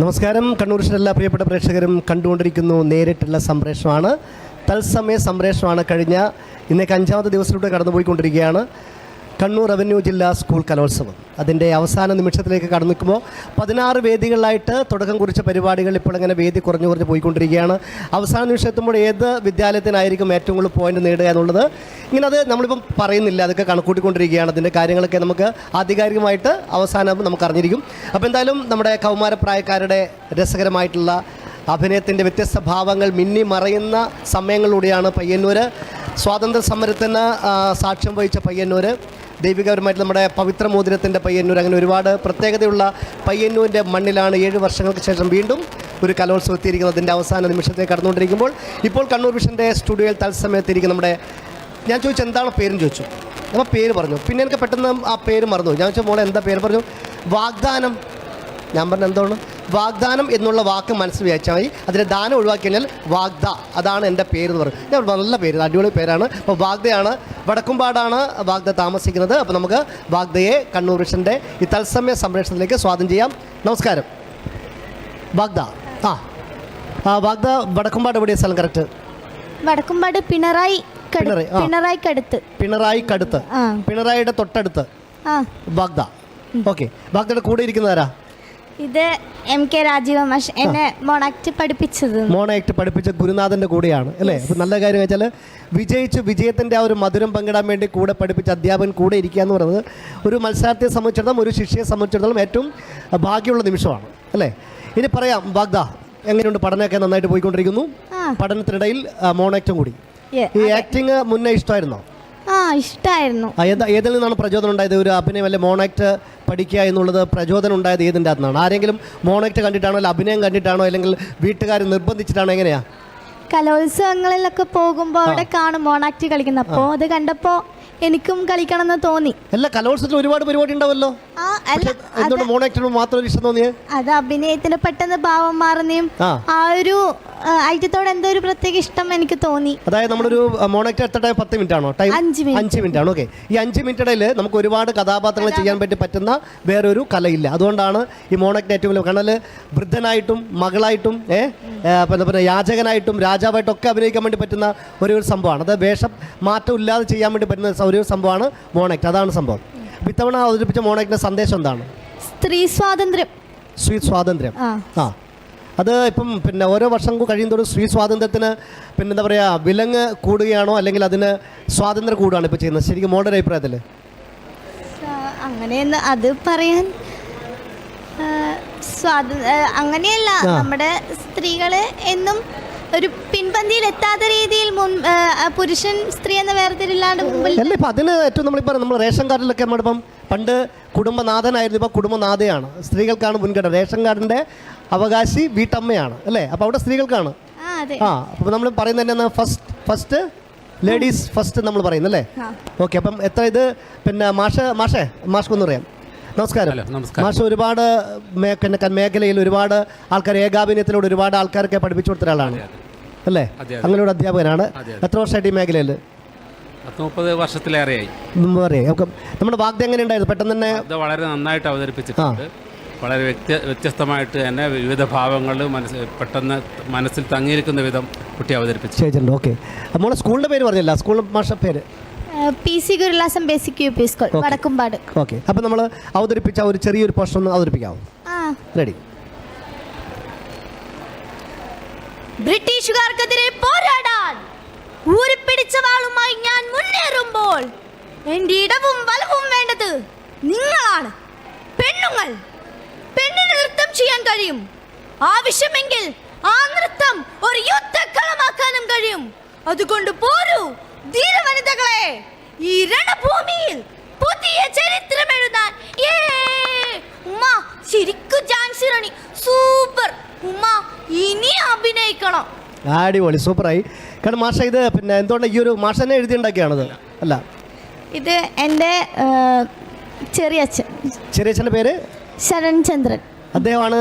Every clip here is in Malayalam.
നമസ്കാരം. കണ്ണൂർ എല്ലാ പ്രിയപ്പെട്ട പ്രേക്ഷകരും കണ്ടുകൊണ്ടിരിക്കുന്നു നേരിട്ടുള്ള സംപ്രേഷണമാണ്, തത്സമയ സംപ്രേഷണമാണ്. കഴിഞ്ഞ ഇന്നേക്ക് 5ാമത്തെ ദിവസത്തിലൂടെ കടന്നുപോയിക്കൊണ്ടിരിക്കുകയാണ് കണ്ണൂർ റവന്യൂ ജില്ലാ സ്കൂൾ കലോത്സവം. അതിൻ്റെ അവസാന നിമിഷത്തിലേക്ക് കടന്നു നിൽക്കുമ്പോൾ 16 വേദികളിലായിട്ട് തുടക്കം കുറിച്ച പരിപാടികൾ ഇപ്പോൾ അങ്ങനെ വേദി കുറഞ്ഞു പോയിക്കൊണ്ടിരിക്കുകയാണ്. അവസാന നിമിഷം എത്തുമ്പോൾ ഏത് വിദ്യാലയത്തിനായിരിക്കും ഏറ്റവും കൂടുതൽ പോയിന്റ് നേടുക എന്നുള്ളത് ഇങ്ങനെ അത് നമ്മളിപ്പം പറയുന്നില്ല, അതൊക്കെ കണക്കൂട്ടിക്കൊണ്ടിരിക്കുകയാണ്. അതിൻ്റെ കാര്യങ്ങളൊക്കെ നമുക്ക് ആധികാരികമായിട്ട് അവസാനം നമുക്ക് അറിഞ്ഞിരിക്കും. അപ്പോൾ എന്തായാലും നമ്മുടെ കൗമാരപ്രായക്കാരുടെ രസകരമായിട്ടുള്ള അഭിനയത്തിൻ്റെ വ്യത്യസ്ത ഭാവങ്ങൾ മിന്നി മറയുന്ന സമയങ്ങളിലൂടെയാണ് പയ്യന്നൂർ സ്വാതന്ത്ര്യ സമരത്തിന് സാക്ഷ്യം വഹിച്ച പയ്യന്നൂർ, ദൈവികപരമായിട്ട് നമ്മുടെ പവിത്ര മോതിരത്തിൻ്റെ പയ്യന്നൂർ, അങ്ങനെ ഒരുപാട് പ്രത്യേകതയുള്ള പയ്യന്നൂരിൻ്റെ മണ്ണിലാണ് 7 വർഷങ്ങൾക്ക് ശേഷം വീണ്ടും ഒരു കലോത്സവം എത്തിയിരിക്കുന്നതിൻ്റെ അവസാന നിമിഷത്തേക്ക് കടന്നുകൊണ്ടിരിക്കുമ്പോൾ ഇപ്പോൾ കണ്ണൂർ വിഷൻ്റെ സ്റ്റുഡിയോയിൽ തത്സമയത്തിരിക്കും നമ്മുടെ, ഞാൻ ചോദിച്ചു എന്താണ് പേരെന്ന് ചോദിച്ചു. അപ്പോൾ പേര് പറഞ്ഞു. പിന്നെ എനിക്ക് പെട്ടെന്ന് ആ പേര് മറന്നു. ഞാൻ ചോദിച്ചു മോളെ എന്താ പേര്, പറഞ്ഞു വാഗ്ദാനം. ഞാൻ പറഞ്ഞു എന്താണ് വാഗ്ദാനം എന്നുള്ള വാക്ക് മനസ്സിൽ വിചാരിച്ചാൽ മതി, അതിൻ്റെ ദാനം ഒഴിവാക്കി കഴിഞ്ഞാൽ വാഗ്ദ, അതാണ് എൻ്റെ പേര് എന്ന് പറഞ്ഞു. ഞാൻ നല്ല പേര്, അടിപൊളി പേരാണ്. അപ്പോൾ വാഗ്ദയാണ്, വടക്കുംപാടാണ് വാഗ്ദ താമസിക്കുന്നത്. അപ്പോൾ നമുക്ക് വാഗ്ദയെ കണ്ണൂർ വിഷൻ്റെ ഈ തത്സമയ സംപ്രേഷണത്തിലേക്ക് സ്വാഗതം ചെയ്യാം. നമസ്കാരം വാഗ്ദ. വാഗ്ദ വടക്കുംപാട് എവിടെയാണ് സ്ഥലം കറക്റ്റ്? വടക്കുംപാട് പിണറായിക്കടുത്ത്. പിണറായിയുടെ തൊട്ടടുത്ത് വാഗ്ദ. ഓക്കെ, വാഗ്ദയുടെ കൂടെ ഇരിക്കുന്നതാരാ? ഇത് MK രാജീവ മാഷ്, എന്നെ മോണാക്ട് പഠിപ്പിച്ച ഗുരുനാഥൻ്റെ കൂടെയാണ് അല്ലേ? അപ്പോൾ നല്ല കാര്യം വെച്ചാൽ വിജയത്തിൻ്റെ ആ ഒരു മധുരം പങ്കിടാൻ വേണ്ടി കൂടെ പഠിപ്പിച്ച അധ്യാപകൻ കൂടെ ഇരിക്കുക എന്ന് പറയുന്നത് ഒരു മത്സരാർത്ഥിയെ സംബന്ധിച്ചിടത്തോളം, ഒരു ശിഷ്യയെ സംബന്ധിച്ചിടത്തോളം ഏറ്റവും ഭാഗ്യമുള്ള നിമിഷമാണ് അല്ലേ? ഇനി പറയാം വാഗ്ദ, എങ്ങനെയുണ്ട്? പഠനമൊക്കെ നന്നായിട്ട് പോയിക്കൊണ്ടിരിക്കുന്നു. പഠനത്തിനിടയിൽ മോണാക്റ്റും കൂടി. ഈ ആക്ടിങ് മുന്നേ ഇഷ്ടമായിരുന്നോ? ഇഷ്ടമായിരുന്നു. ഏതിൽ നിന്നാണ് പ്രചോദനം ഉണ്ടായത്? ഒരു അഭിനയം അല്ലെ മോണാക്ട് പഠിക്കുക എന്നുള്ളത് പ്രചോദനം ഉണ്ടായത് ഏതിൻ്റെ അകത്തുനിന്നാണ്? ആരെങ്കിലും മോണാക്ട് കണ്ടിട്ടാണോ, അല്ലെങ്കിൽ അഭിനയം കണ്ടിട്ടാണോ, അല്ലെങ്കിൽ വീട്ടുകാർ നിർബന്ധിച്ചിട്ടാണോ, എങ്ങനെയാ? കലോത്സവങ്ങളിലൊക്കെ പോകുമ്പോൾ അവിടെ കാണും മോണാക്ട് കളിക്കുന്നത്. അപ്പോൾ അത് കണ്ടപ്പോൾ എനിക്കും കളിക്കണമെന്ന് തോന്നി. അല്ല, കലോത്സവത്തിൽ ഒരുപാട് പരിപാടി ഉണ്ടാവല്ലോ, എന്തുകൊണ്ട് മോണാക്ടിനോട് മാത്രം ഇഷ്ടം തോന്നിയത്? അത് അഭിനയത്തിന് പെട്ടെന്ന് ഭാവം മാറുന്നതും ആ ഒരു ഐറ്റത്തോടെ എന്തോ ഒരു പ്രത്യേക ഇഷ്ടം എനിക്ക് തോന്നി. അതായത് നമ്മളൊരു മോണാക്ട് എത്ര 10 മിനിറ്റ് ആണോ ടൈം? 5 മിനിറ്റ് ആണ്. ഓക്കെ, ഈ 5 മിനിറ്റിടയിൽ നമുക്ക് ഒരുപാട് കഥാപാത്രങ്ങൾ ചെയ്യാൻ പറ്റുന്ന വേറൊരു കലയില്ല. അതുകൊണ്ടാണ് ഈ മോണാക്ട് ഏറ്റവും വലിയ. കാരണം വൃദ്ധനായിട്ടും മകളായിട്ടും പിന്നെ യാചകനായിട്ടും രാജാവായിട്ടും ഒക്കെ അഭിനയിക്കാൻ വേണ്ടി പറ്റുന്ന ഒരു സംഭവമാണ്. അത് വേഷം മാറ്റം ഇല്ലാതെ ചെയ്യാൻ വേണ്ടി പറ്റുന്ന ഒരു സംഭവമാണ് മോണാക്ട്. അതാണ് സംഭവം. ഇത്തവണ അവതരിപ്പിച്ച മോണാക്ടിന്റെ സന്ദേശം എന്താണ്? സ്ത്രീ സ്വാതന്ത്ര്യം. അത് ഇപ്പം പിന്നെ ഓരോ വർഷം കഴിയുന്നതോറും സ്ത്രീ സ്വാതന്ത്ര്യത്തിന് പിന്നെ എന്താ പറയുക, വിലങ്ങ് കൂടുകയാണോ അല്ലെങ്കിൽ അതിന് സ്വാതന്ത്ര്യം കൂടുകയാണോ ഇപ്പോൾ ചെയ്യുന്നത്? ശരിക്കും മോളുടെ അഭിപ്രായത്തിൽ അങ്ങനെയെന്ന് അത് പറയാൻ അങ്ങനെയല്ല. നമ്മുടെ സ്ത്രീകള് എന്നും ഒരു പിൻപന്തിയിൽ എത്താത്ത രീതിയിൽ പുരുഷൻ സ്ത്രീ എന്ന വേർതിരില്ലാണ്ട് അല്ല. ഇപ്പം അതിന് ഏറ്റവും നമ്മൾ റേഷൻ കാർഡിലൊക്കെ നമ്മളിപ്പം പണ്ട് കുടുംബനാഥനായിരുന്നു, ഇപ്പം കുടുംബനാഥയാണ്. സ്ത്രീകൾക്കാണ് മുൻഗണന. റേഷൻ കാർഡിൻ്റെ അവകാശി വീട്ടമ്മയാണ് അല്ലേ? അപ്പോൾ അവിടെ സ്ത്രീകൾക്കാണ്. അപ്പോൾ നമ്മൾ പറയുന്നത് തന്നെ ഫസ്റ്റ് ലേഡീസ് ഫസ്റ്റ് നമ്മൾ പറയുന്നല്ലേ? ഓക്കെ, അപ്പം എത്ര ഇത് പിന്നെ മാഷ്ക്കൊന്നും അറിയാം. നമസ്കാരം മാഷ്. ഒരുപാട് മേഖലയിൽ ഒരുപാട് ആൾക്കാർ ഏകാഭിനയത്തിലൂടെ ഒരുപാട് ആൾക്കാരൊക്കെ പഠിപ്പിച്ചു കൊടുത്ത ഒരാളാണ് അല്ലേ? അങ്ങനെ ഒരു അധ്യാപകനാണ്. എത്ര വർഷമായിട്ട് ഈ മേഖലയിൽ? 30 വർഷത്തിലേറെയായി. നമ്മുടെ വാഗ്ദ എങ്ങനെ ഉണ്ടായിരുന്നു? പെട്ടെന്ന് തന്നെ വളരെ നന്നായിട്ട് അവതരിപ്പിച്ചിട്ടുണ്ട്. വളരെ വ്യത്യസ്തമായിട്ട് തന്നെ വിവിധ ഭാവങ്ങൾ പെട്ടെന്ന് മനസ്സിൽ തങ്ങിയിരിക്കുന്ന വിധം കുട്ടി അവതരിപ്പിച്ചിട്ടുണ്ട്. ഓക്കെ, നമ്മുടെ സ്കൂളിൻ്റെ പേര് പറഞ്ഞില്ല, സ്കൂൾ മാഷ പേര്? PC ഗുരുലാസം basic UP school, Vadakkumpad. Okay, അപ്പോൾ നമ്മൾ അവതരിപ്പിച്ച ഒരു ചെറിയൊരു പോർഷൻ ഒന്ന് അവതരിപ്പിക്കാമോ? റെഡി. ബ്രിട്ടീഷുകാർക്കെതിരെ പോരാടാൻ ഊരിപ്പിടിച്ച വാളുമായി ഞാൻ മുന്നേറുമ്പോൾ എന്റെ ഇടവും വലവും വേണ്ടത് നിങ്ങളാണ്. പെണ്ണുങ്ങൾ. പെണ്ണിന് നൃത്തം ചെയ്യാൻ കഴിയും. ആവശ്യമെങ്കിൽ ആ നൃത്തം ഒരു യുദ്ധക്കളമാക്കാനും കഴിയും. അതുകൊണ്ട് പോരൂ ധീരവനിതകളെ, ഈ രണഭൂമിയിൽ പുതിയ ചരിത്രം എഴുതാൻ. ഉമ്മ ശരിക്കും ഝാൻസി റാണി സൂപ്പർ. ഉമ്മ ഇനി അഭിനയിക്കണം. അടിപൊളി, സൂപ്പറായി. കാരണം മാഷ ഇത് പിന്നെ എന്തുകൊണ്ട് ഈ ഒരു മാഷ തന്നെ എഴുതിയുണ്ടാക്കിയാണത്? അല്ല, ഇത് എൻ്റെ ചെറിയച്ഛൻ്റെ പേര് ശരൺചന്ദ്രൻ. അദ്ദേഹമാണ്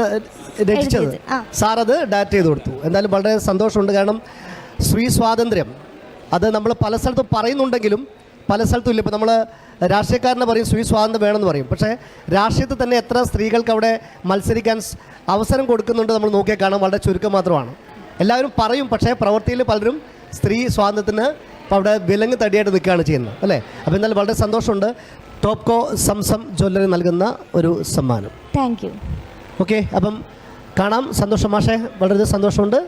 രചിച്ചത്. സാർ അത് ഡയറക്റ്റ് ചെയ്ത് കൊടുത്തു. എന്തായാലും വളരെ സന്തോഷമുണ്ട്. കാരണം സ്ത്രീ സ്വാതന്ത്ര്യം അത് നമ്മൾ പല സ്ഥലത്തും പറയുന്നുണ്ടെങ്കിലും പല സ്ഥലത്തും ഇല്ല. ഇപ്പോൾ നമ്മൾ രാഷ്ട്രീയക്കാരനെ പറയും സ്ത്രീ സ്വാതന്ത്ര്യം വേണമെന്ന് പറയും. പക്ഷേ രാഷ്ട്രീയത്തിൽ തന്നെ എത്ര സ്ത്രീകൾക്ക് അവിടെ മത്സരിക്കാൻ അവസരം കൊടുക്കുന്നുണ്ട് നമ്മൾ നോക്കിയാൽ കാണാൻ വളരെ ചുരുക്കം മാത്രമാണ്. എല്ലാവരും പറയും, പക്ഷേ പ്രവൃത്തിയിൽ പലരും സ്ത്രീ സ്വാതന്ത്ര്യത്തിന് ഇപ്പോൾ അവിടെ വിലങ്ങ് തടിയായിട്ട് നിൽക്കുകയാണ് ചെയ്യുന്നത് അല്ലേ. അപ്പോൾ എന്നാലും വളരെ സന്തോഷമുണ്ട്. ടോപ്കോ സംസം ജ്വല്ലറി നൽകുന്ന ഒരു സമ്മാനം. Thank you. ഓക്കെ, അപ്പം കാണാം. സന്തോഷം മാഷേ, വളരെ സന്തോഷമുണ്ട്.